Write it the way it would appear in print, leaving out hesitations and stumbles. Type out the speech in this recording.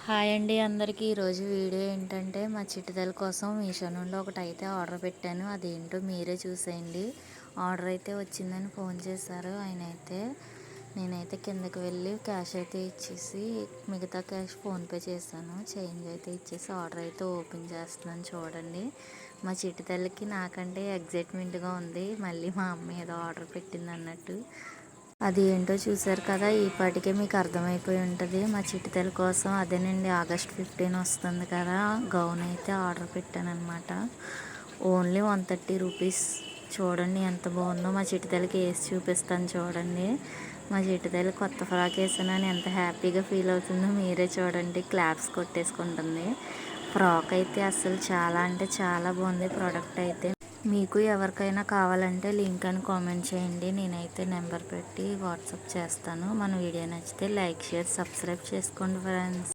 Hi అండి అందరికీ. ఈరోజు వీడియో ఏంటంటే మా చిట్టుతల్లి కోసం మీషో నుండి ఒకటైతే ఆర్డర్ పెట్టాను. అదేంటో మీరే చూసేయండి. ఆర్డర్ అయితే వచ్చిందని ఫోన్ చేశారు ఆయనైతే. నేనైతే కిందకి వెళ్ళి క్యాష్ అయితే ఇచ్చేసి మిగతా క్యాష్ ఫోన్పే చేశాను. చేంజ్ అయితే ఇచ్చేసి ఆర్డర్ అయితే ఓపెన్ చేస్తున్నాను. చూడండి, మా చిట్టుతల్లికి నాకంటే ఎగ్జైట్మెంట్గా ఉంది. మళ్ళీ మా అమ్మ ఏదో ఆర్డర్ పెట్టింది అన్నట్టు. అది ఏంటో చూసారు కదా, ఈపాటికే మీకు అర్థమైపోయి ఉంటుంది. మా చిట్టుతల్లి కోసం అదేనండి, ఆగస్ట్ 15 వస్తుంది కదా, గౌన్ అయితే ఆర్డర్ పెట్టాను అనమాట. Only 130 rupees. చూడండి ఎంత బాగుందో. మా చిట్టుతల్లికి వేసి చూపిస్తాను చూడండి. మా చిట్టుతల్లి కొత్త ఫ్రాక్ వేసానని ఎంత హ్యాపీగా ఫీల్ అవుతుందో మీరే చూడండి. క్లాప్స్ కొట్టేసుకుంటుంది. ఫ్రాక్ అయితే అసలు చాలా అంటే చాలా బాగుంది ప్రోడక్ట్ అయితే. మీకు ఎవరికైనా కావాలంటే లింక్ అని కామెంట్ చేయండి. నేనైతే నెంబర్ పెట్టి వాట్సాప్ చేస్తాను. మన వీడియో నచ్చితే లైక్, షేర్, సబ్స్క్రైబ్ చేసుకోండి ఫ్రెండ్స్.